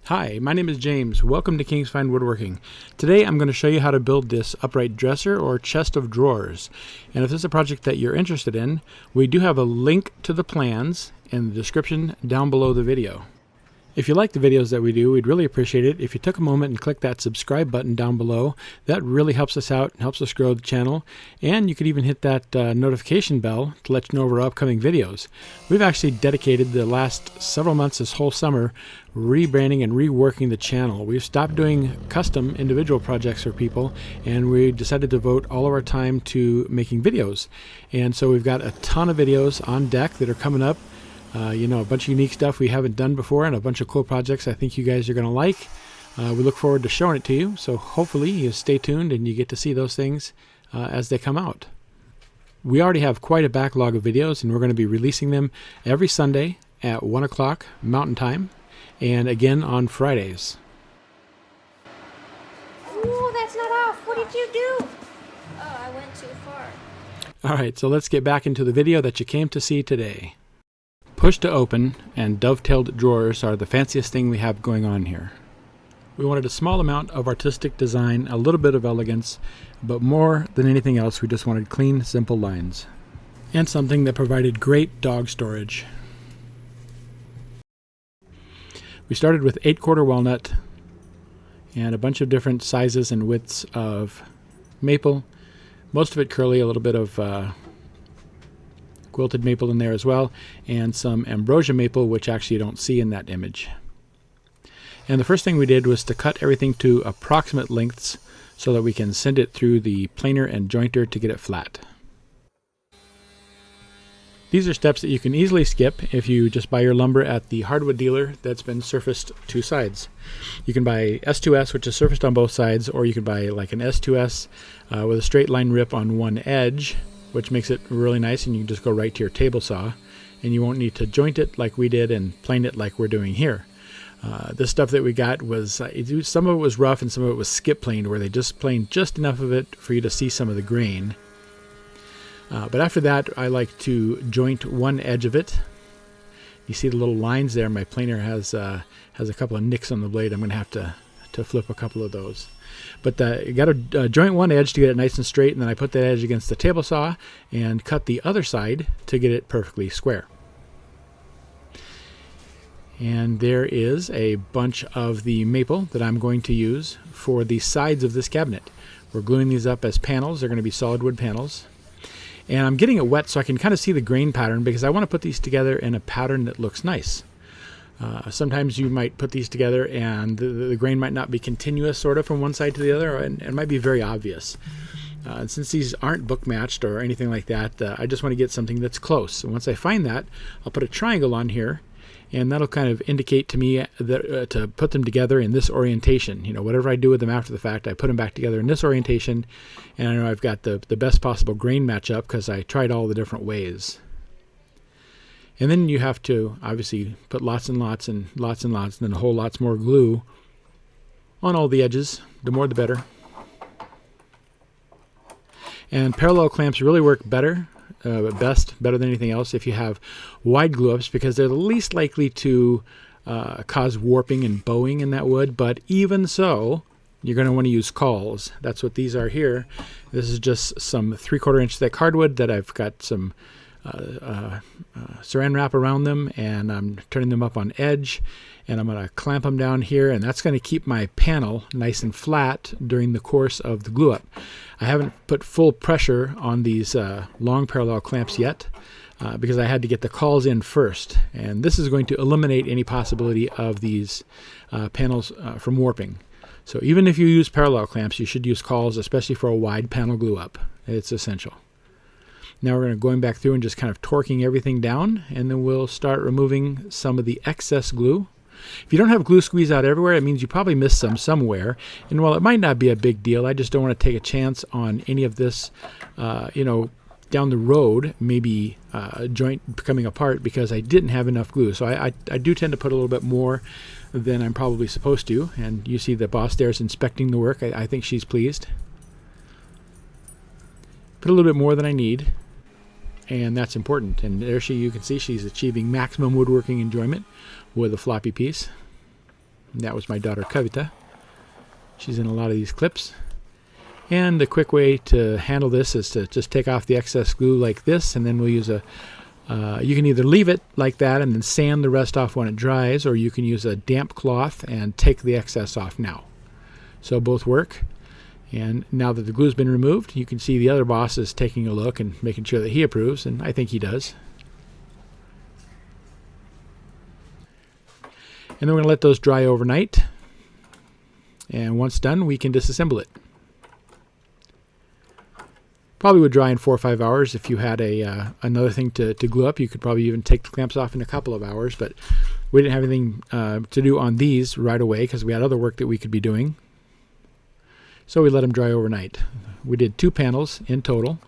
Hi, my name is James. Welcome to King's Find Woodworking. Today I'm going to show you how to build this upright dresser or chest of drawers. And if this is a project that you're interested in, we do have a link to the plans in the description down below the video. If you like the videos that we do, we'd really appreciate it if you took a moment and click that subscribe button down below. That really helps us out and helps us grow the channel. And you could even hit that notification bell to let you know of our upcoming videos. We've actually dedicated the last several months this whole summer rebranding and reworking the channel. We've stopped doing custom individual projects for people, and we decided to devote all of our time to making videos. And so we've got a ton of videos on deck that are coming up. A bunch of unique stuff we haven't done before and a bunch of cool projects I think you guys are going to like. We look forward to showing it to you, so hopefully you stay tuned and you get to see those things as they come out. We already have quite a backlog of videos, and we're going to be releasing them every Sunday at 1 o'clock Mountain Time and again on Fridays. Oh, that's not off. What did you do? Oh, I went too far. Alright, so let's get back into the video that you came to see today. Push to open and dovetailed drawers are the fanciest thing we have going on here. We wanted a small amount of artistic design, a little bit of elegance, but more than anything else we just wanted clean, simple lines. And something that provided great dog storage. We started with 8-quarter walnut and a bunch of different sizes and widths of maple, most of it curly, a little bit of quilted maple in there as well, and some ambrosia maple, which actually you don't see in that image. And the first thing we did was to cut everything to approximate lengths so that we can send it through the planer and jointer to get it flat. These are steps that you can easily skip if you just buy your lumber at the hardwood dealer that's been surfaced two sides. You can buy S2S, which is surfaced on both sides, or you can buy like an S2S with a straight line rip on one edge, which makes it really nice, and you can just go right to your table saw, and you won't need to joint it like we did and plane it like we're doing here. This stuff that we got was, some of it was rough and some of it was skip planed, where they just planed just enough of it for you to see some of the grain. But after that, I like to joint one edge of it. You see the little lines there. My planer has a couple of nicks on the blade. I'm going to have to flip a couple of those. But you got to joint one edge to get it nice and straight, and then I put that edge against the table saw and cut the other side to get it perfectly square. And there is a bunch of the maple that I'm going to use for the sides of this cabinet. We're gluing these up as panels. They're going to be solid wood panels. And I'm getting it wet so I can kind of see the grain pattern, because I want to put these together in a pattern that looks nice. Sometimes you might put these together and the grain might not be continuous sort of from one side to the other, and it might be very obvious. Since these aren't book matched or anything like that, I just want to get something that's close. And once I find that, I'll put a triangle on here, and that'll kind of indicate to me that, to put them together in this orientation. Whatever I do with them after the fact, I put them back together in this orientation, and I know I've got the best possible grain matchup because I tried all the different ways. And then you have to obviously put lots and lots and lots and lots, and then a whole lots more glue on all the edges. The more the better. And parallel clamps really work better, better than anything else if you have wide glue ups, because they're the least likely to cause warping and bowing in that wood. But even so, you're going to want to use cauls. That's what these are here. This is just some 3/4 inch thick hardwood that I've got some saran wrap around them, and I'm turning them up on edge, and I'm going to clamp them down here, and that's going to keep my panel nice and flat during the course of the glue up. I haven't put full pressure on these long parallel clamps yet because I had to get the cauls in first, and this is going to eliminate any possibility of these panels from warping. So even if you use parallel clamps, you should use cauls, especially for a wide panel glue up. It's essential. Now we're going back through and just kind of torquing everything down, and then we'll start removing some of the excess glue. If you don't have glue squeeze out everywhere, it means you probably missed some somewhere. And while it might not be a big deal, I just don't want to take a chance on any of this, down the road, maybe a joint coming apart because I didn't have enough glue. So I do tend to put a little bit more than I'm probably supposed to. And you see the boss there's inspecting the work. I think she's pleased. Put a little bit more than I need. And that's important. And there you can see she's achieving maximum woodworking enjoyment with a floppy piece. And that was my daughter Kavita. She's in a lot of these clips. And the quick way to handle this is to just take off the excess glue like this, and then we'll use a you can either leave it like that and then sand the rest off when it dries, or you can use a damp cloth and take the excess off now. So both work. And now that the glue's been removed, you can see the other boss is taking a look and making sure that he approves, and I think he does. And then we're going to let those dry overnight. And once done, we can disassemble it. Probably would dry in 4 or 5 hours. If you had another thing to glue up, you could probably even take the clamps off in a couple of hours. But we didn't have anything to do on these right away because we had other work that we could be doing. So we let them dry overnight. We did 2 panels in total.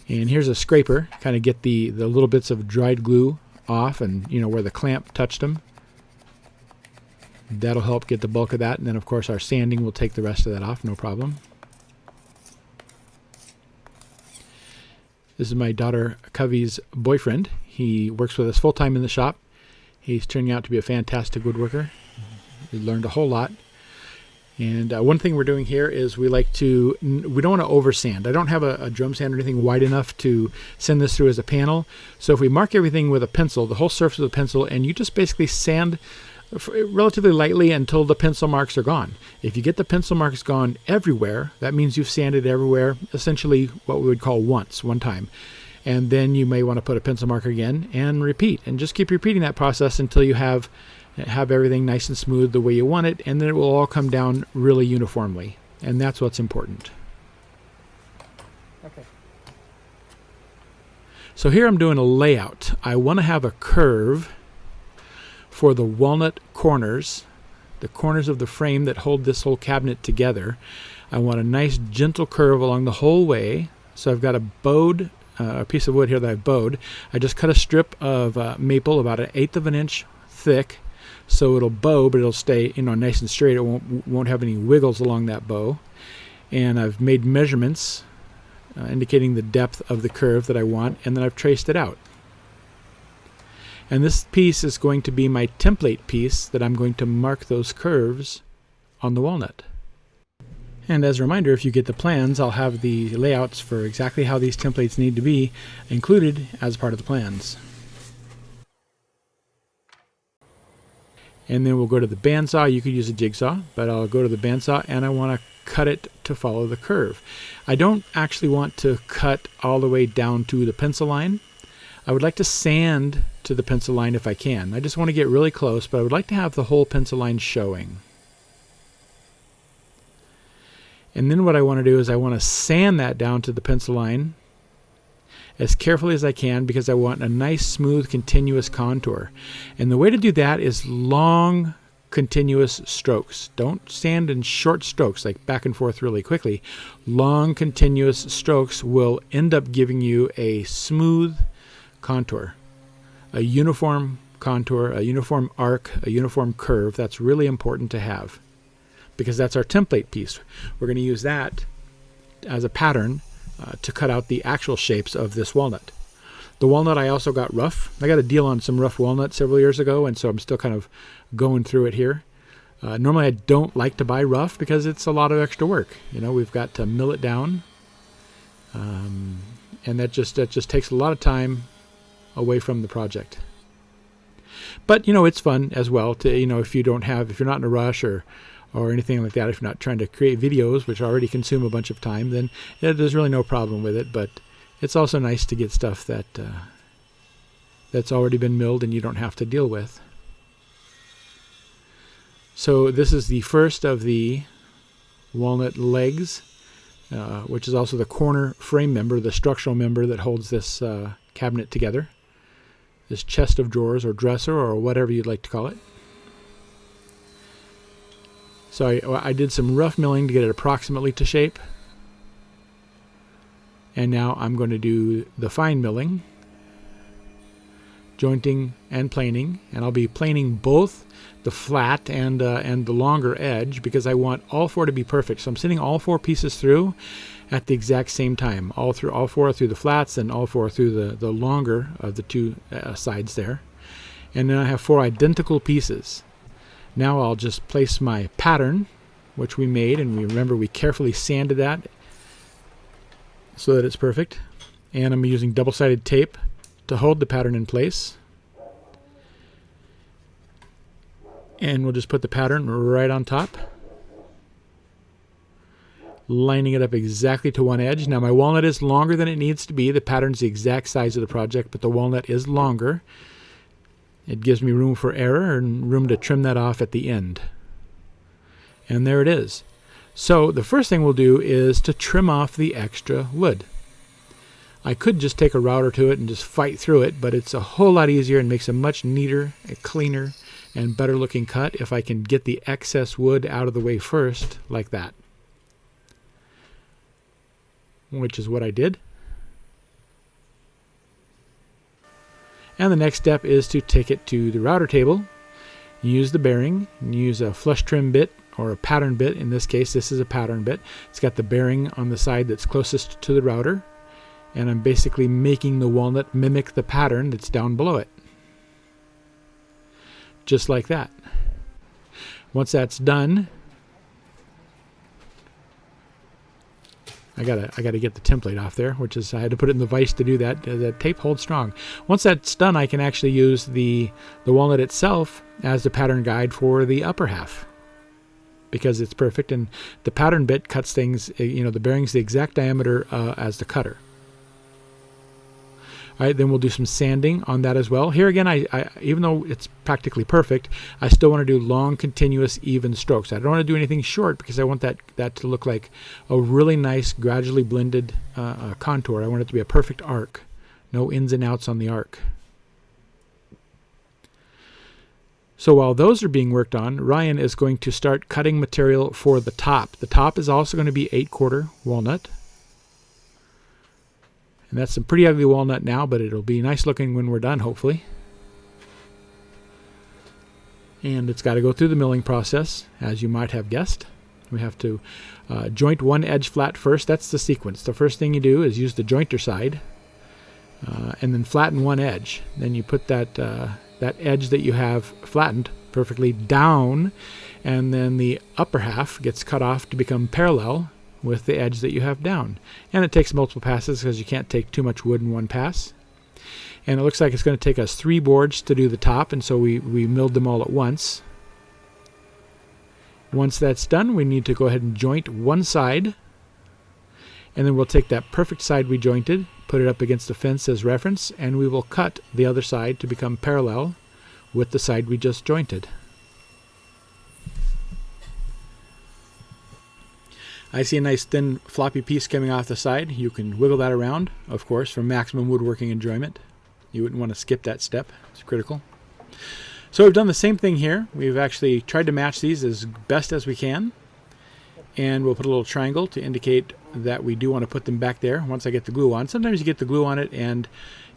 And here's a scraper, kind of get the little bits of dried glue off, and where the clamp touched them. That'll help get the bulk of that. And then of course our sanding will take the rest of that off, no problem. This is my daughter Kavi's boyfriend. He works with us full-time in the shop. He's turning out to be a fantastic woodworker. We learned a whole lot. And one thing we're doing here is we don't want to over sand. I don't have a drum sand or anything wide enough to send this through as a panel. So if we mark everything with a pencil, the whole surface of the pencil, and you just basically sand relatively lightly until the pencil marks are gone. If you get the pencil marks gone everywhere, that means you've sanded everywhere, essentially what we would call one time. And then you may want to put a pencil marker again and repeat. And just keep repeating that process until you have everything nice and smooth the way you want it, and then it will all come down really uniformly. And that's what's important. Okay. So here I'm doing a layout. I want to have a curve for the walnut corners, the corners of the frame that hold this whole cabinet together. I want a nice gentle curve along the whole way. So I've got a piece of wood here that I've bowed. I just cut a strip of maple about 1/8 of an inch thick, so it'll bow, but it'll stay nice and straight. It won't have any wiggles along that bow. And I've made measurements indicating the depth of the curve that I want, and then I've traced it out. And this piece is going to be my template piece that I'm going to mark those curves on the walnut. And as a reminder, if you get the plans, I'll have the layouts for exactly how these templates need to be included as part of the plans. And then we'll go to the bandsaw. You could use a jigsaw, but I'll go to the bandsaw and I want to cut it to follow the curve. I don't actually want to cut all the way down to the pencil line. I would like to sand to the pencil line if I can. I just want to get really close, but I would like to have the whole pencil line showing. And then what I want to do is I want to sand that down to the pencil line as carefully as I can, because I want a nice, smooth, continuous contour. And the way to do that is long, continuous strokes. Don't sand in short strokes, like back and forth really quickly. Long, continuous strokes will end up giving you a smooth contour, a uniform contour, a uniform arc, a uniform curve. That's really important to have, because that's our template piece. We're going to use that as a pattern to cut out the actual shapes of this walnut. The walnut I also got rough. I got a deal on some rough walnut several years ago, and so I'm still kind of going through it here. Normally I don't like to buy rough because it's a lot of extra work. We've got to mill it down, and that just takes a lot of time away from the project. But it's fun as well to if you're not in a rush or anything like that, if you're not trying to create videos which already consume a bunch of time, then there's really no problem with it. But it's also nice to get stuff that's already been milled and you don't have to deal with. So this is the first of the walnut legs, which is also the corner frame member, the structural member that holds this cabinet together, this chest of drawers or dresser or whatever you'd like to call it. So I did some rough milling to get it approximately to shape. And now I'm going to do the fine milling, jointing and planing, and I'll be planing both the flat and the longer edge, because I want all four to be perfect. So I'm sending all 4 pieces through at the exact same time, all 4 through the flats and all 4 through the longer of the 2 sides there. And then I have 4 identical pieces. Now I'll just place my pattern, which we made, and remember we carefully sanded that so that it's perfect. And I'm using double-sided tape to hold the pattern in place. And we'll just put the pattern right on top, lining it up exactly to one edge. Now my walnut is longer than it needs to be. The pattern's the exact size of the project, but the walnut is longer. It gives me room for error and room to trim that off at the end. And there it is. So the first thing we'll do is to trim off the extra wood. I could just take a router to it and just fight through it, but it's a whole lot easier and makes a much neater, a cleaner, and better looking cut if I can get the excess wood out of the way first, like that. Which is what I did. And the next step is to take it to the router table, use the bearing, use a flush trim bit or a pattern bit. In this case, this is a pattern bit. It's got the bearing on the side that's closest to the router, and I'm basically making the walnut mimic the pattern that's down below it. Just like that. Once that's done, I gotta get the template off there, which is I had to put it in the vise to do that. The tape holds strong. Once that's done, I can actually use the walnut itself as the pattern guide for the upper half, because it's perfect, and the pattern bit cuts things, you know, the bearing's the exact diameter as the cutter. All right, then we'll do some sanding on that as well. Here again, I even though it's practically perfect, I still want to do long, continuous, even strokes. I don't want to do anything short because I want that to look like a really nice, gradually blended contour. I want it to be a perfect arc. No ins and outs on the arc. So while those are being worked on, Ryan is going to start cutting material for the top. The top is also going to be 8/4 walnut. And that's some pretty ugly walnut now, but it'll be nice looking when we're done, hopefully. And it's got to go through the milling process, as you might have guessed. We have to joint one edge flat first. That's the sequence. The first thing you do is use the jointer side, and then flatten one edge. Then you put that edge that you have flattened perfectly down, and then the upper half gets cut off to become parallel with the edge that you have down. And it takes multiple passes because you can't take too much wood in one pass. And it looks like it's going to take us 3 boards to do the top, and so we milled them all at once. Once that's done, we need to go ahead and joint one side, and then we'll take that perfect side we jointed, put it up against the fence as reference, and we will cut the other side to become parallel with the side we just jointed. I see a nice thin floppy piece coming off the side. You can wiggle that around, of course, for maximum woodworking enjoyment. You wouldn't want to skip that step. It's critical. So we've done the same thing here. We've actually tried to match these as best as we can. And we'll put a little triangle to indicate that we do want to put them back there once I get the glue on. Sometimes you get the glue on it and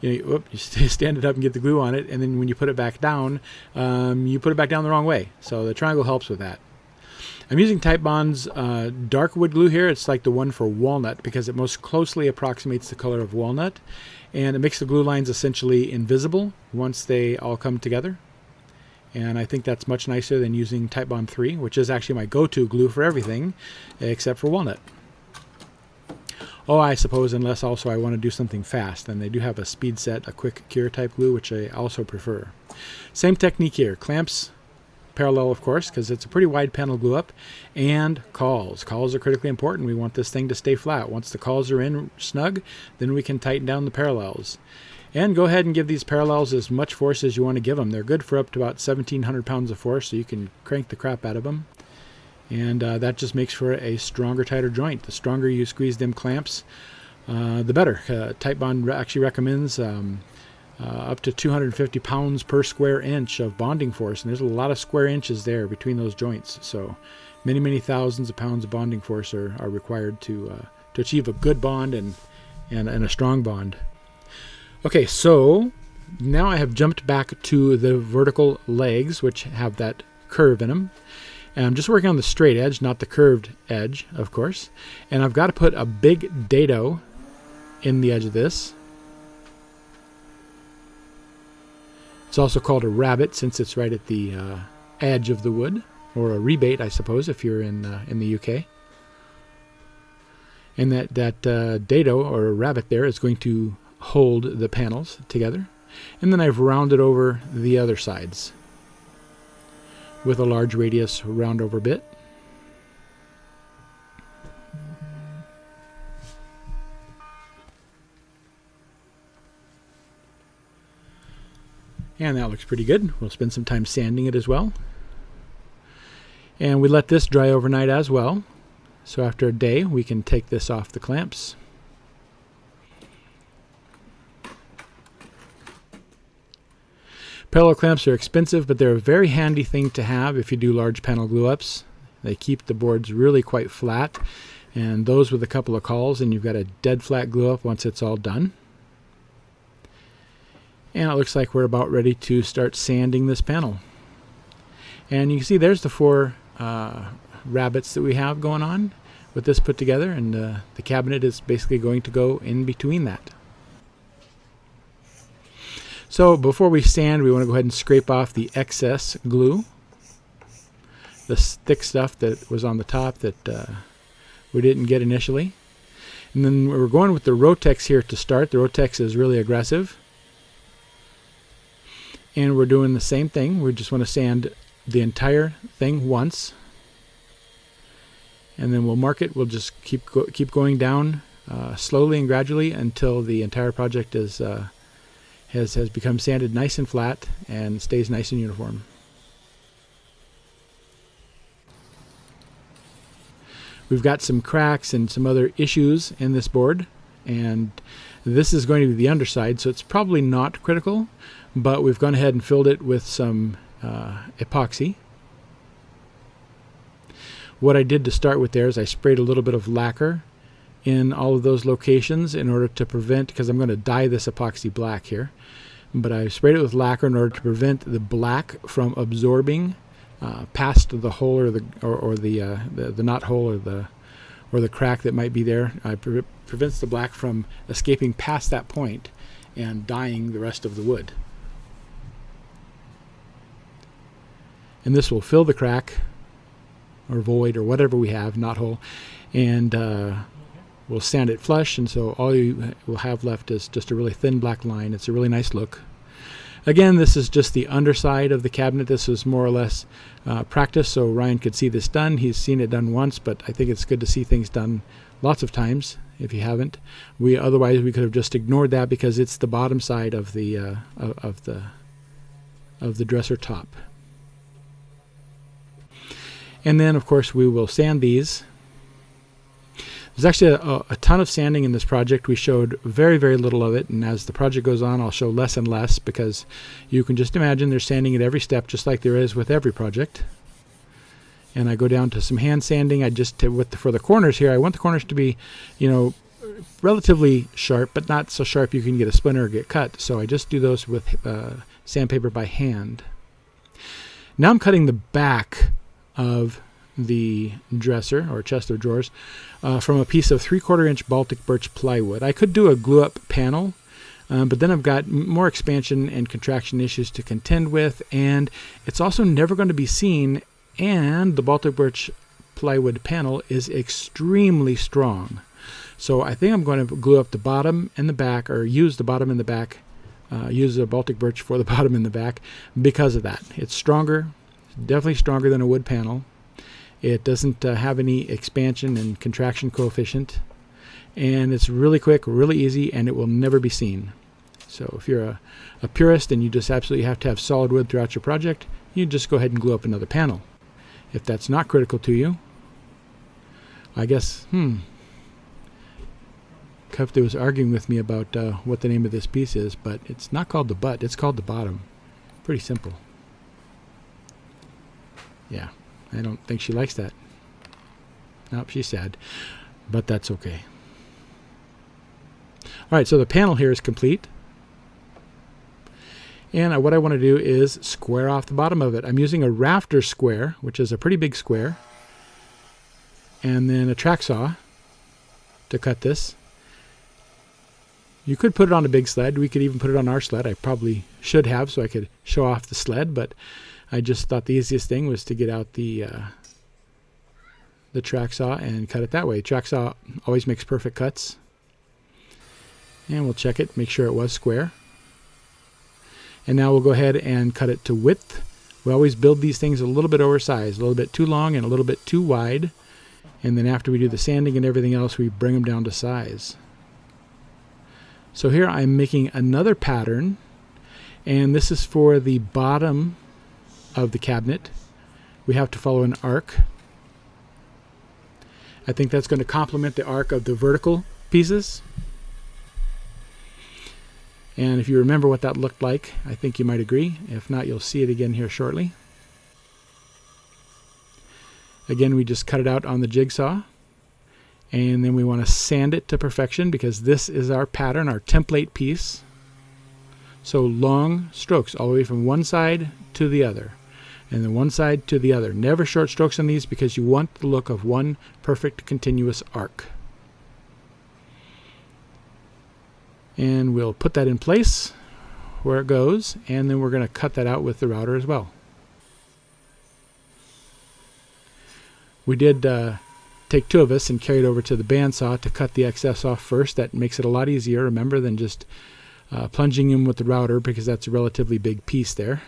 you stand it up and get the glue on it, and then when you put it back down, you put it back down the wrong way. So the triangle helps with that. I'm using Titebond's dark wood glue here. It's like the one for walnut because it most closely approximates the color of walnut, and it makes the glue lines essentially invisible once they all come together. And I think that's much nicer than using Titebond 3, which is actually my go-to glue for everything except for walnut. Oh, I suppose unless also I want to do something fast, then they do have a speed set, a quick cure type glue, which I also prefer. Same technique here. Clamps parallel, of course, because it's a pretty wide panel glue up, and cauls. Cauls are critically important. We want this thing to stay flat. Once the cauls are in snug, then we can tighten down the parallels. And go ahead and give these parallels as much force as you want to give them. They're good for up to about 1,700 pounds of force, so you can crank the crap out of them. And that just makes for a stronger, tighter joint. The stronger you squeeze them clamps, the better. Titebond actually recommends up to 250 pounds per square inch of bonding force, and there's a lot of square inches there between those joints. So many, many thousands of pounds of bonding force are required to achieve a good bond and a strong bond. Okay, so now I have jumped back to the vertical legs, which have that curve in them. And I'm just working on the straight edge, not the curved edge, of course. And I've got to put a big dado in the edge of this. It's also called a rabbet since it's right at the edge of the wood, or a rebate, I suppose, if you're in the UK. And that dado, or rabbet there, is going to hold the panels together. And then I've rounded over the other sides with a large radius round over bit. And that looks pretty good. We'll spend some time sanding it as well. And we let this dry overnight as well. So after a day, we can take this off the clamps. Parallel clamps are expensive, but they're a very handy thing to have if you do large panel glue-ups. They keep the boards really quite flat, and those with a couple of calls, and you've got a dead flat glue-up once it's all done. And it looks like we're about ready to start sanding this panel. And you can see there's the 4 rabbets that we have going on with this put together, and the cabinet is basically going to go in between that. So before we sand, we want to go ahead and scrape off the excess glue, the thick stuff that was on the top that we didn't get initially. And then we're going with the Rotex here to start. The Rotex is really aggressive. And we're doing the same thing. We just want to sand the entire thing once. And then we'll mark it. We'll just keep going down slowly and gradually until the entire project is has become sanded nice and flat and stays nice and uniform. We've got some cracks and some other issues in this board, and this is going to be the underside, so it's probably not critical, but we've gone ahead and filled it with some epoxy. What I did to start with there is I sprayed a little bit of lacquer in all of those locations in order to prevent, because I'm going to dye this epoxy black here, but I sprayed it with lacquer in order to prevent the black from absorbing past the hole or the knot hole or the crack that might be there. It prevents the black from escaping past that point and dyeing the rest of the wood. And this will fill the crack or void or whatever we have, knot hole, and we'll sand it flush, and so all you will have left is just a really thin black line. It's a really nice look. Again, this is just the underside of the cabinet. This is more or less practice, so Ryan could see this done. He's seen it done once, but I think it's good to see things done lots of times if you haven't. Otherwise we could have just ignored that because it's the bottom side of the dresser top. And then, of course, we will sand these. There's actually a ton of sanding in this project. We showed very, very little of it, and as the project goes on, I'll show less and less, because you can just imagine there's sanding at every step, just like there is with every project. And I go down to some hand sanding. For the corners here, I want the corners to be, relatively sharp, but not so sharp you can get a splinter or get cut. So I just do those with sandpaper by hand. Now I'm cutting the back of the dresser or chest of drawers from a piece of 3/4 inch Baltic birch plywood. I could do a glue up panel, but then I've got more expansion and contraction issues to contend with, and it's also never going to be seen, and the Baltic birch plywood panel is extremely strong. So I think I'm going to glue up the bottom and the back, or use the bottom and the back, use the Baltic birch for the bottom and the back because of that. It's stronger, definitely stronger than a wood panel. It doesn't have any expansion and contraction coefficient, and it's really quick, really easy, and it will never be seen. So if you're a purist and you just absolutely have to have solid wood throughout your project, you just go ahead and glue up another panel. If that's not critical to you, I guess, Kufte was arguing with me about what the name of this piece is, but it's not called the butt, it's called the bottom. Pretty simple. Yeah. I don't think she likes that. Nope, she's sad, but that's okay. All right, so the panel here is complete. And what I want to do is square off the bottom of it. I'm using a rafter square, which is a pretty big square, and then a track saw to cut this. You could put it on a big sled. We could even put it on our sled. I probably should have, so I could show off the sled, but I just thought the easiest thing was to get out the track saw and cut it that way. Track saw always makes perfect cuts. And we'll check it, make sure it was square. And now we'll go ahead and cut it to width. We always build these things a little bit oversized, a little bit too long and a little bit too wide. And then after we do the sanding and everything else, we bring them down to size. So here I'm making another pattern, and this is for the bottom of the cabinet. We have to follow an arc. I think that's going to complement the arc of the vertical pieces. And if you remember what that looked like, I think you might agree. If not, you'll see it again here shortly. Again, we just cut it out on the jigsaw. And then we want to sand it to perfection because this is our pattern, our template piece. So long strokes all the way from one side to the other. And then one side to the other. Never short strokes on these because you want the look of one perfect continuous arc. And we'll put that in place where it goes, and then we're going to cut that out with the router as well. We did take two of us and carry it over to the bandsaw to cut the excess off first. That makes it a lot easier, remember, than just plunging in with the router because that's a relatively big piece there.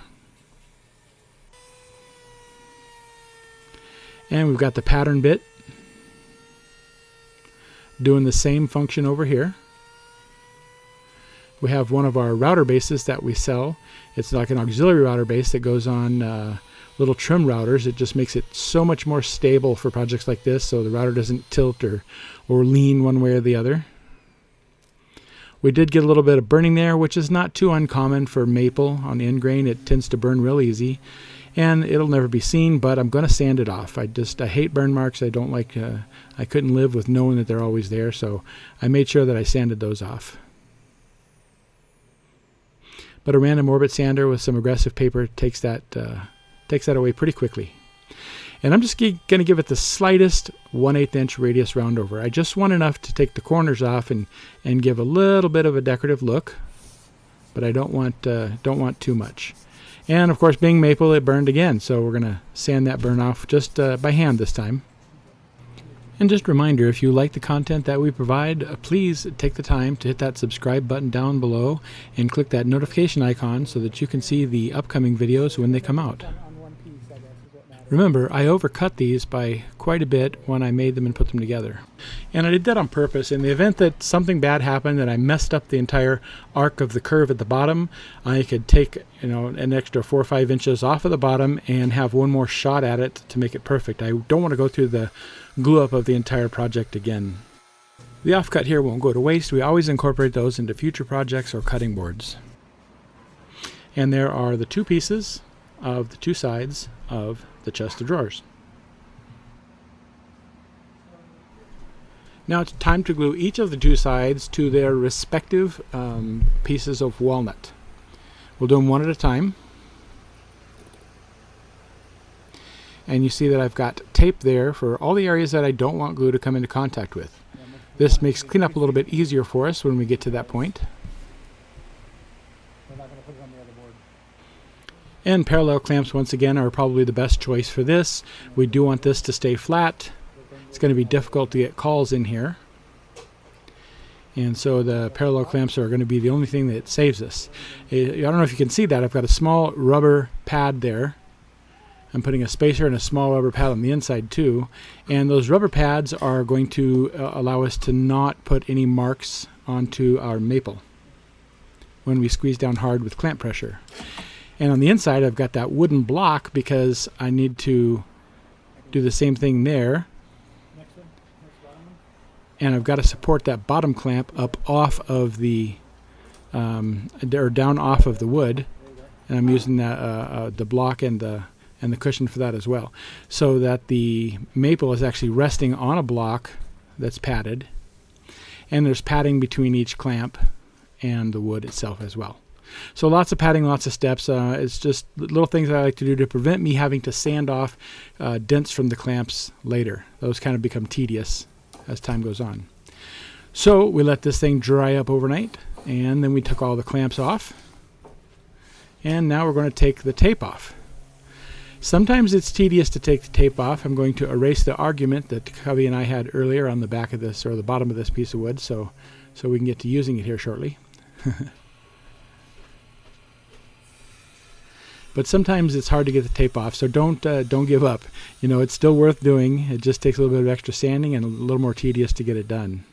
And we've got the pattern bit doing the same function over here. We have one of our router bases that we sell. It's like an auxiliary router base that goes on little trim routers. It just makes it so much more stable for projects like this, so the router doesn't tilt or lean one way or the other. We did get a little bit of burning there, which is not too uncommon for maple on the end grain. It tends to burn real easy, and it'll never be seen, but I'm going to sand it off. I hate burn marks. I don't like, I couldn't live with knowing that they're always there, so I made sure that I sanded those off. But a random orbit sander with some aggressive paper takes that away pretty quickly. And I'm just going to give it the slightest 1/8 inch radius round over. I just want enough to take the corners off and give a little bit of a decorative look, but I don't want too much. And of course, being maple, it burned again, so we're going to sand that burn off just by hand this time. And just a reminder, if you like the content that we provide, please take the time to hit that subscribe button down below and click that notification icon so that you can see the upcoming videos when they come out. Remember, I overcut these by quite a bit when I made them and put them together. And I did that on purpose. In the event that something bad happened and I messed up the entire arc of the curve at the bottom, I could take an extra 4 or 5 inches off of the bottom and have one more shot at it to make it perfect. I don't want to go through the glue up of the entire project again. The offcut here won't go to waste. We always incorporate those into future projects or cutting boards. And there are the two pieces of the two sides of the chest of drawers. Now it's time to glue each of the two sides to their respective pieces of walnut. We'll do them one at a time. And you see that I've got tape there for all the areas that I don't want glue to come into contact with. This makes cleanup a little bit easier for us when we get to that point. And parallel clamps, once again, are probably the best choice for this. We do want this to stay flat. It's going to be difficult to get cawls in here. And so the parallel clamps are going to be the only thing that saves us. I don't know if you can see that. I've got a small rubber pad there. I'm putting a spacer and a small rubber pad on the inside too. And those rubber pads are going to allow us to not put any marks onto our maple when we squeeze down hard with clamp pressure. And on the inside, I've got that wooden block because I need to do the same thing there. And I've got to support that bottom clamp up off of the, or down off of the wood. And I'm using that, the block and the cushion for that as well. So that the maple is actually resting on a block that's padded. And there's padding between each clamp and the wood itself as well. So lots of padding, lots of steps. It's just little things that I like to do to prevent me having to sand off dents from the clamps later. Those kind of become tedious as time goes on. So we let this thing dry up overnight, and then we took all the clamps off. And now we're going to take the tape off. Sometimes it's tedious to take the tape off. I'm going to erase the argument that Cubby and I had earlier on the back of this, or the bottom of this piece of wood, so we can get to using it here shortly. But sometimes it's hard to get the tape off, so don't give up. You know, it's still worth doing. It just takes a little bit of extra sanding and a little more tedious to get it done.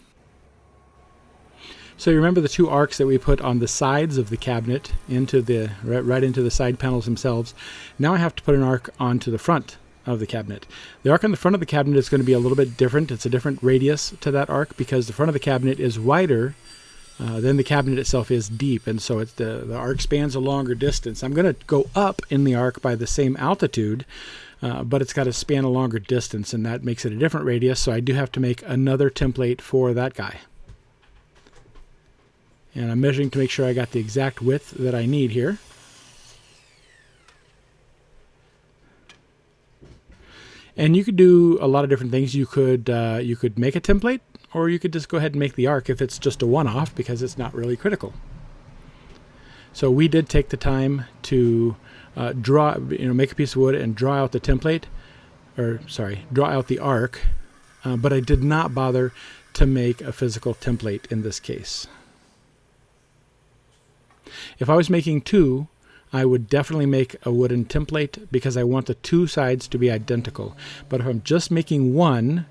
So you remember the two arcs that we put on the sides of the cabinet into the right into the side panels themselves. Now I have to put an arc onto the front of the cabinet. The arc on the front of the cabinet is going to be a little bit different. It's a different radius to that arc because the front of the cabinet is wider than the cabinet itself is deep, and so it's the arc spans a longer distance. I'm going to go up in the arc by the same altitude, but it's got to span a longer distance, and that makes it a different radius, so I do have to make another template for that guy. And I'm measuring to make sure I got the exact width that I need here. And you could do a lot of different things. You could make a template, or you could just go ahead and make the arc if it's just a one-off because it's not really critical. So we did take the time to draw, make a piece of wood and draw out the template, draw out the arc, but I did not bother to make a physical template in this case. If I was making two, I would definitely make a wooden template because I want the two sides to be identical. But if I'm just making one,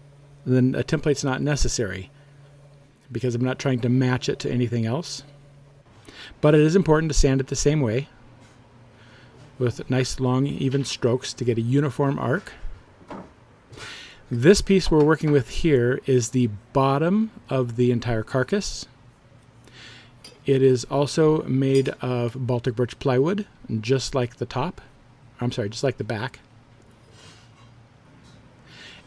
then a template's not necessary because I'm not trying to match it to anything else. But it is important to sand it the same way with nice long even strokes to get a uniform arc. This piece we're working with here is the bottom of the entire carcass. It is also made of Baltic birch plywood, just like the top. I'm sorry, just like the back.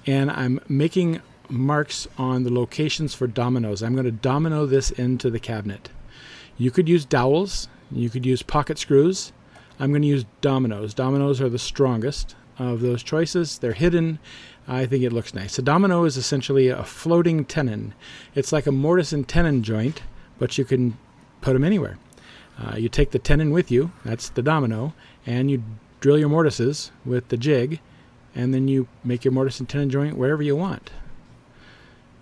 And I'm making marks on the locations for dominoes. I'm going to domino this into the cabinet. You could use dowels. You could use pocket screws. I'm going to use dominoes. Dominoes are the strongest of those choices. They're hidden. I think it looks nice. A domino is essentially a floating tenon. It's like a mortise and tenon joint, but you can put them anywhere. You take the tenon with you, that's the domino, and you drill your mortises with the jig, and then you make your mortise and tenon joint wherever you want.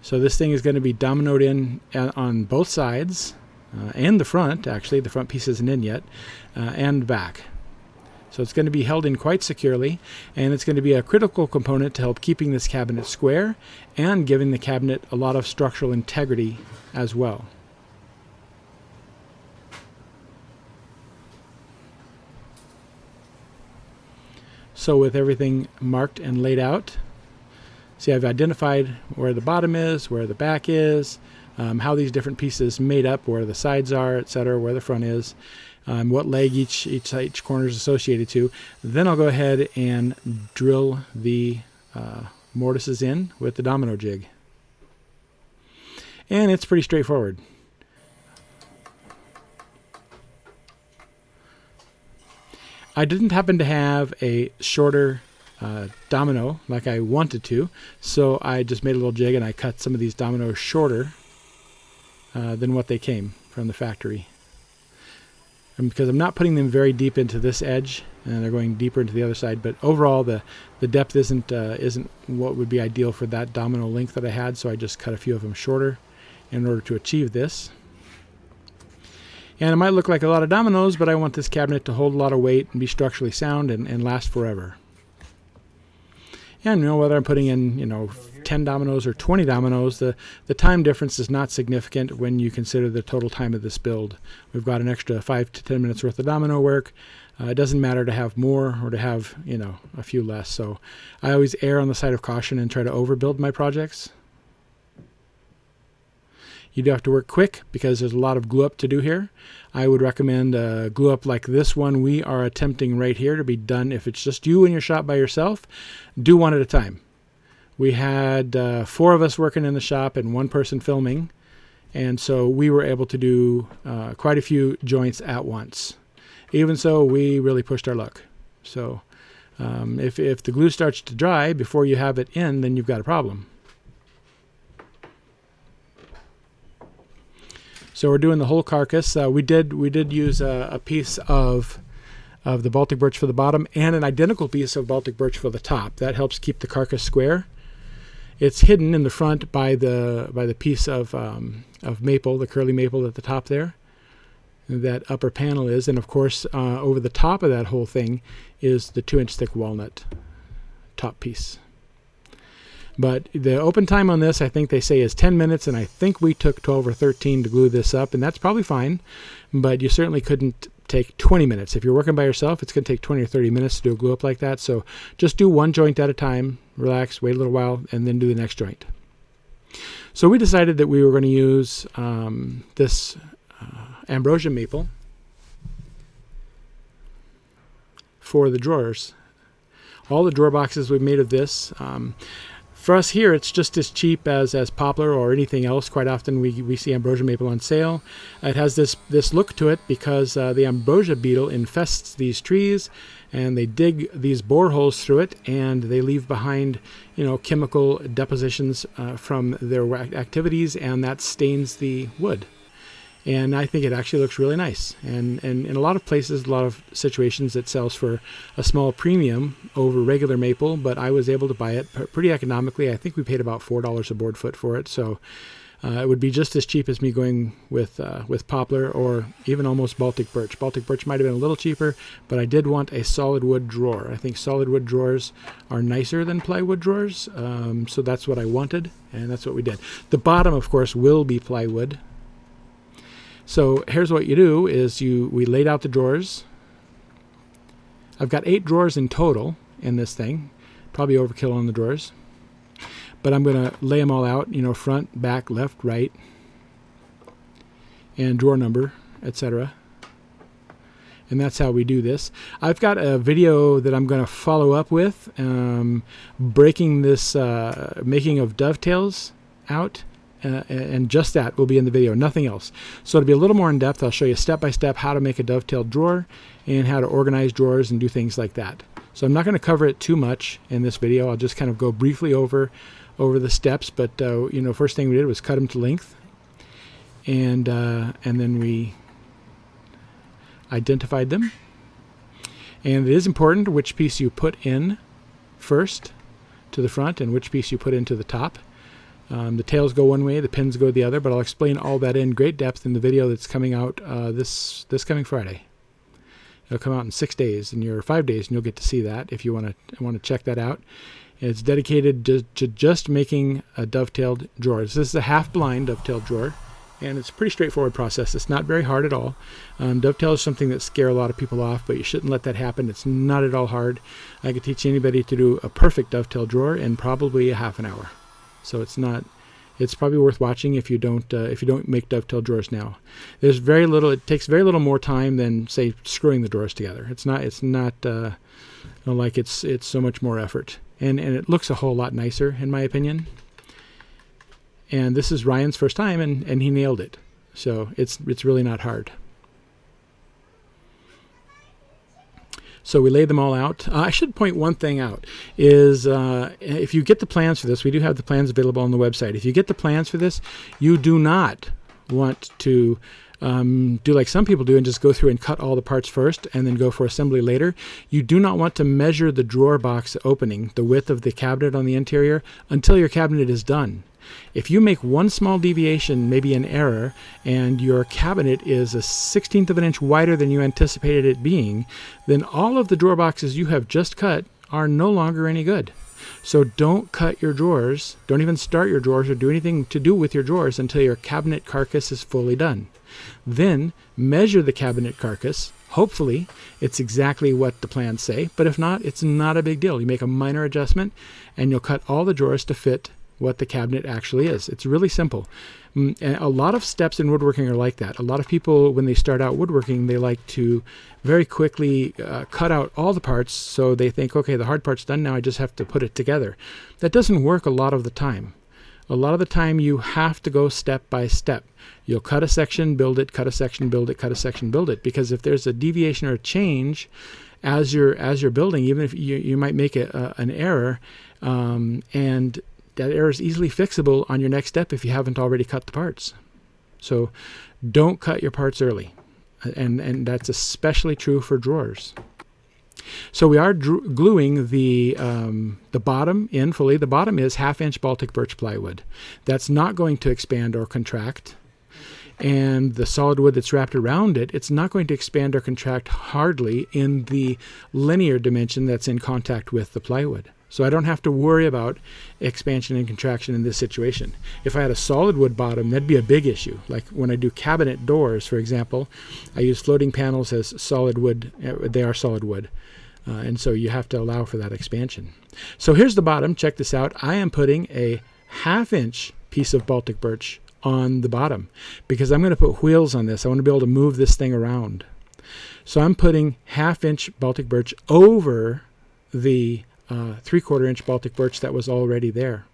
So this thing is going to be dominoed in on both sides, and the front, actually, the front piece isn't in yet, and back. So it's going to be held in quite securely, and it's going to be a critical component to help keeping this cabinet square and giving the cabinet a lot of structural integrity as well. So with everything marked and laid out, see, I've identified where the bottom is, where the back is, how these different pieces made up, where the sides are, etc., where the front is, what leg each corner is associated to. Then I'll go ahead and drill the mortises in with the domino jig. And it's pretty straightforward. I didn't happen to have a shorter domino like I wanted to, so I just made a little jig and I cut some of these dominoes shorter than what they came from the factory. And because I'm not putting them very deep into this edge, and they're going deeper into the other side, but overall the depth isn't what would be ideal for that domino length that I had, so I just cut a few of them shorter in order to achieve this. And it might look like a lot of dominoes, but I want this cabinet to hold a lot of weight and be structurally sound and last forever. And whether I'm putting in 10 dominoes or 20 dominoes, the time difference is not significant when you consider the total time of this build. We've got an extra 5 to 10 minutes worth of domino work. It doesn't matter to have more or to have a few less. So I always err on the side of caution and try to overbuild my projects. You do have to work quick because there's a lot of glue up to do here. I would recommend glue up like this one we are attempting right here to be done. If it's just you in your shop by yourself, do one at a time. We had 4 of us working in the shop and 1 person filming, and so we were able to do quite a few joints at once. Even so, we really pushed our luck. So if the glue starts to dry before you have it in, then you've got a problem. So we're doing the whole carcass. We did use a piece of of the Baltic birch for the bottom and an identical piece of Baltic birch for the top. That helps keep the Carcass square. It's hidden in the front by the piece of maple, the curly maple at the top there. That upper panel is, and of course over the top of that whole thing is the 2-inch thick walnut top piece. But the open time on this, I think they say, is 10 minutes, and I think we took 12 or 13 to glue this up, and that's probably fine, but you certainly couldn't take 20 minutes. If you're working by yourself, it's going to take 20 or 30 minutes to do a glue up like that, so just do one joint at a time, relax, wait a little while, and then do the next joint. So we decided that we were going to use this ambrosia maple for the drawers. All the drawer boxes we've made of this. For us here, it's just as cheap as poplar or anything else. Quite often we see ambrosia maple on sale. It has this look to it because the ambrosia beetle infests these trees, and they dig these boreholes through it, and they leave behind, chemical depositions from their activities, and that stains the wood. And I think it actually looks really nice. And in a lot of places, a lot of situations, it sells for a small premium over regular maple, but I was able to buy it pretty economically. I think we paid about $4 a board foot for it. So it would be just as cheap as me going with poplar or even almost Baltic birch. Baltic birch might have been a little cheaper, but I did want a solid wood drawer. I think solid wood drawers are nicer than plywood drawers. So that's what I wanted, and that's what we did. The bottom, of course, will be plywood. So here's what you do is we laid out the drawers. I've got 8 drawers in total in this thing, probably overkill on the drawers. But I'm going to lay them all out, front, back, left, right, and drawer number, etc. And that's how we do this. I've got a video that I'm going to follow up with, breaking this making of dovetails out. And just that will be in the video, nothing else. So to be a little more in depth, I'll show you step by step how to make a dovetailed drawer and how to organize drawers and do things like that. So I'm not going to cover it too much in this video. I'll just kind of go briefly over the steps. But first thing we did was cut them to length, and then we identified them. And it is important which piece you put in first to the front and which piece you put into the top. The tails go one way, the pins go the other, but I'll explain all that in great depth in the video that's coming out this coming Friday. It'll come out in 6 days, or 5 days, and you'll get to see that if you want to check that out. It's dedicated to just making a dovetailed drawer. This is a half-blind dovetailed drawer, and it's a pretty straightforward process. It's not very hard at all. Dovetail is something that scare a lot of people off, but you shouldn't let that happen. It's not at all hard. I could teach anybody to do a perfect dovetail drawer in probably a half an hour. So it's probably worth watching if you don't make dovetail drawers now. There's very little. It takes very little more time than, say, screwing the drawers together. It's not like it's so much more effort, and it looks a whole lot nicer in my opinion. And this is Ryan's first time, and he nailed it. So it's really not hard. So we laid them all out. I should point one thing out, is if you get the plans for this, we do have the plans available on the website. If you get the plans for this, you do not want to do like some people do and just go through and cut all the parts first and then go for assembly later. You do not want to measure the drawer box opening, the width of the cabinet on the interior, until your cabinet is done. If you make one small deviation, maybe an error, and your cabinet is a 1/16 of an inch wider than you anticipated it being, then all of the drawer boxes you have just cut are no longer any good. So don't cut your drawers, don't even start your drawers or do anything to do with your drawers until your cabinet carcass is fully done. Then measure the cabinet carcass. Hopefully it's exactly what the plans say, but if not, it's not a big deal. You make a minor adjustment and you'll cut all the drawers to fit what the cabinet actually is. It's really simple. And a lot of steps in woodworking are like that. A lot of people, when they start out woodworking, they like to very quickly cut out all the parts, so they think, okay, the hard part's done now, I just have to put it together. That doesn't work a lot of the time. A lot of the time you have to go step by step. You'll cut a section, build it, cut a section, build it, cut a section, build it. Because if there's a deviation or a change as you're building, even if you might make an error, and that error is easily fixable on your next step if you haven't already cut the parts. So don't cut your parts early. And that's especially true for drawers. So we are gluing the bottom in fully. The bottom is 1/2-inch Baltic birch plywood. That's not going to expand or contract. And the solid wood that's wrapped around it, it's not going to expand or contract hardly in the linear dimension that's in contact with the plywood. So I don't have to worry about expansion and contraction in this situation. If I had a solid wood bottom, that'd be a big issue. Like when I do cabinet doors, for example, I use floating panels as solid wood. They are solid wood. And so you have to allow for that expansion. So here's the bottom. Check this out. I am putting a 1/2-inch piece of Baltic birch on the bottom because I'm going to put wheels on this. I want to be able to move this thing around. So I'm putting 1/2-inch Baltic birch over the 3/4-inch Baltic birch that was already there.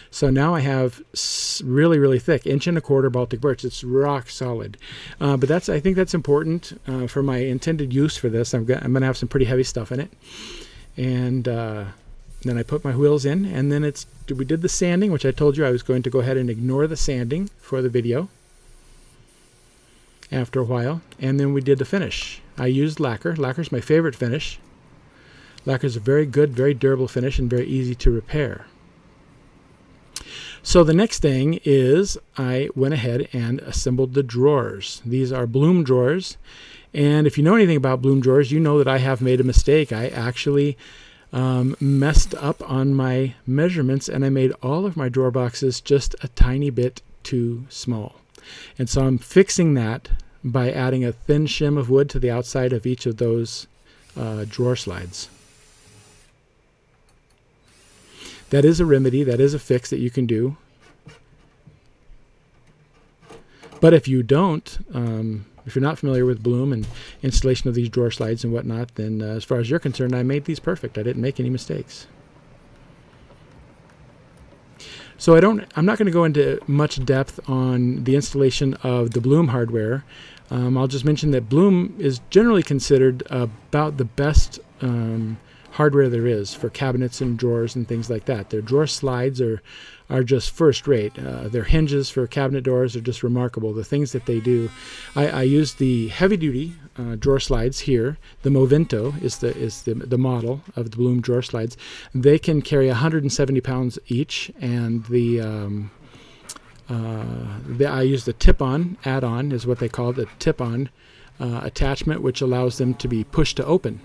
So now I have really, really thick 1.25-inch Baltic birch. It's rock solid. But I think that's important for my intended use for this. I'm going to have some pretty heavy stuff in it. And then I put my wheels in, and then we did the sanding, which I told you I was going to go ahead and ignore the sanding for the video after a while. And then we did the finish. I used lacquer. Lacquer's my favorite finish. Lacquer is a very good, very durable finish and very easy to repair. So the next thing is I went ahead and assembled the drawers. These are bloom drawers. And if you know anything about bloom drawers, you know that I have made a mistake. I actually messed up on my measurements, and I made all of my drawer boxes just a tiny bit too small. And so I'm fixing that by adding a thin shim of wood to the outside of each of those drawer slides. That is a remedy, that is a fix that you can do. But if you don't, if you're not familiar with bloom and installation of these drawer slides and whatnot, then as far as you're concerned, I made these perfect. I didn't make any mistakes. So I'm not going to go into much depth on the installation of the bloom hardware. I'll just mention that bloom is generally considered about the best hardware there is for cabinets and drawers and things like that. Their drawer slides are just first rate. Their hinges for cabinet doors are just remarkable. The things that they do. I use the heavy duty drawer slides here. The Movento is the model of the bloom drawer slides. They can carry 170 pounds each, and I use the tip-on add-on is what they call it, the tip-on attachment, which allows them to be pushed to open.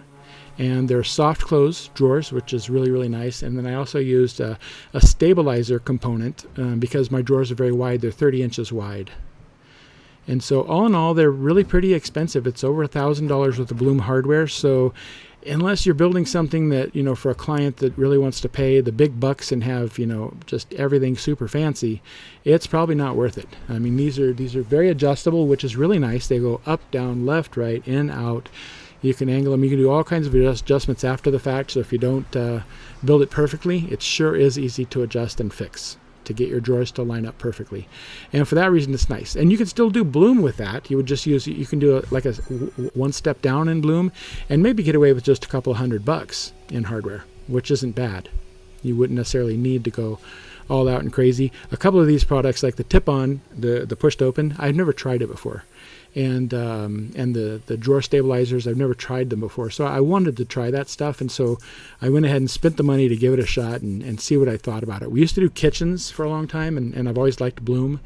And they're soft close drawers, which is really, really nice. And then I also used a stabilizer component because my drawers are very wide. They're 30 inches wide. And so all in all, they're really pretty expensive. It's over $1,000 worth of bloom hardware. So unless you're building something that, for a client that really wants to pay the big bucks and have, just everything super fancy, it's probably not worth it. I mean, these are very adjustable, which is really nice. They go up, down, left, right, in, out. You can angle them. You can do all kinds of adjustments after the fact. So if you don't build it perfectly, it sure is easy to adjust and fix to get your drawers to line up perfectly. And for that reason, it's nice. And you can still do bloom with that. You can do like a one step down in bloom and maybe get away with just a couple $100 in hardware, which isn't bad. You wouldn't necessarily need to go all out and crazy. A couple of these products, like the tip-on, the pushed open, I've never tried it before. And the drawer stabilizers, I've never tried them before. So I wanted to try that stuff, and so I went ahead and spent the money to give it a shot and see what I thought about it. We used to do kitchens for a long time, and I've always liked bloom,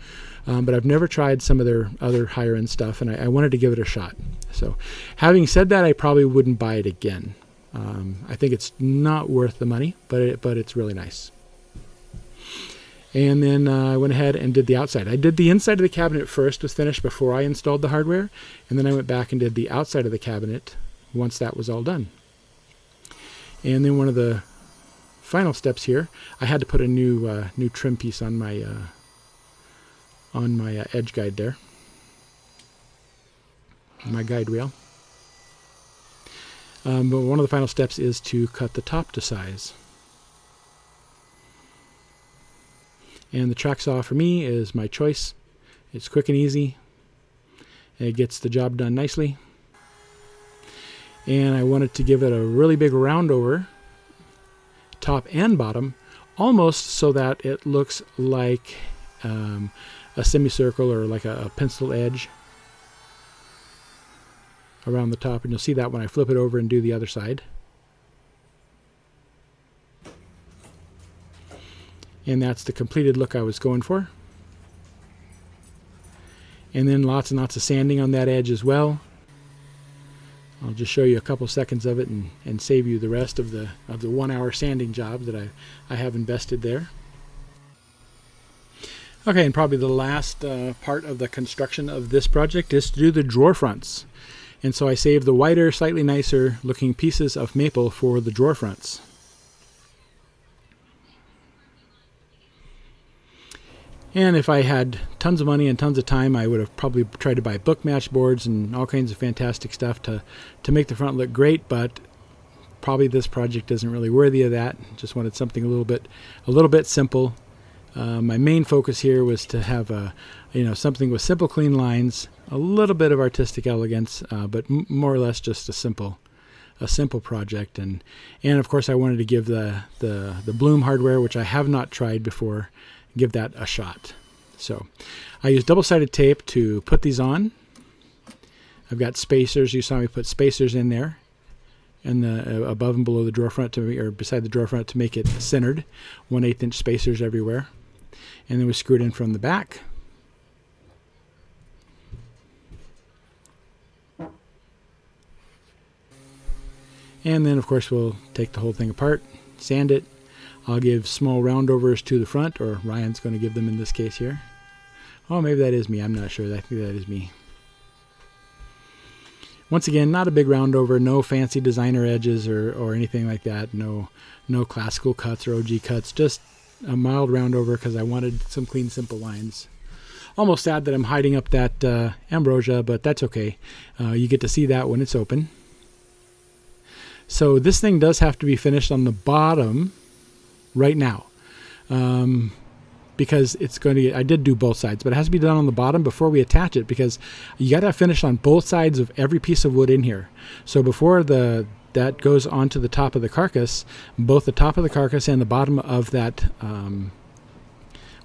but I've never tried some of their other higher-end stuff, and I wanted to give it a shot. So having said that, I probably wouldn't buy it again. I think it's not worth the money, but it's really nice. And then I went ahead and did the outside. I did the inside of the cabinet first, was finished before I installed the hardware. And then I went back and did the outside of the cabinet once that was all done. And then one of the final steps here, I had to put a new trim piece on my edge guide there, my guide rail. But one of the final steps is to cut the top to size. And the track saw for me is my choice. It's quick and easy. It gets the job done nicely. And I wanted to give it a really big round over, top and bottom, almost so that it looks like a semicircle or like a pencil edge. around the top, and you'll see that when I flip it over and do the other side. And that's the completed look I was going for. And then lots and lots of sanding on that edge as well. I'll just show you a couple seconds of it and save you the rest of the 1 hour sanding job that I have invested there. Okay, and probably the last part of the construction of this project is to do the drawer fronts. And so I saved the whiter, slightly nicer looking pieces of maple for the drawer fronts. And if I had tons of money and tons of time, I would have probably tried to buy book match boards and all kinds of fantastic stuff to make the front look great, but probably this project isn't really worthy of that. Just wanted something a little bit simple. My main focus here was to have something with simple, clean lines, a little bit of artistic elegance, but more or less just a simple project. And of course, I wanted to give the Bloom hardware, which I have not tried before, give that a shot. So I used double-sided tape to put these on. I've got spacers. You saw me put spacers in there, and the above and below the drawer front or beside the drawer front to make it centered. 1/8 inch spacers everywhere, and then we screwed in from the back. And then of course we'll take the whole thing apart, sand it. I'll give small roundovers to the front, or Ryan's going to give them in this case here. Oh, maybe that is me. I'm not sure. I think that is me. Once again, not a big roundover, no fancy designer edges or anything like that. No classical cuts or OG cuts. Just a mild roundover because I wanted some clean, simple lines. Almost sad that I'm hiding up that ambrosia, but that's okay. You get to see that when it's open. So this thing does have to be finished on the bottom right now, because it's going to, I did do both sides, but it has to be done on the bottom before we attach it, because you got to have finished on both sides of every piece of wood in here. So before that goes onto the top of the carcass, both the top of the carcass and the bottom of that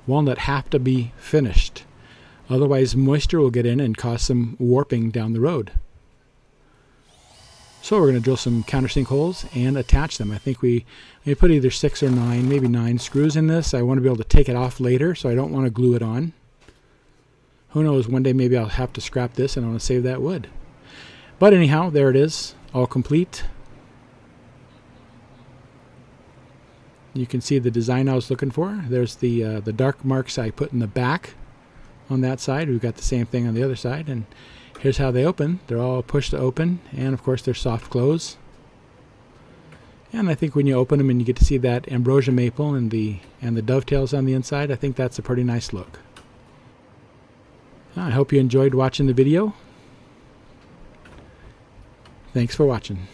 walnut have to be finished. Otherwise moisture will get in and cause some warping down the road. So we're going to drill some countersink holes and attach them. I think we put either 6 or 9, maybe 9 screws in this. I want to be able to take it off later, so I don't want to glue it on. Who knows, one day maybe I'll have to scrap this and I want to save that wood. But anyhow, there it is, all complete. You can see the design I was looking for. There's the dark marks I put in the back on that side. We've got the same thing on the other side, and here's how they open. They're all pushed to open, and of course they're soft close. And I think when you open them and you get to see that ambrosia maple and the dovetails on the inside, I think that's a pretty nice look. I hope you enjoyed watching the video. Thanks for watching.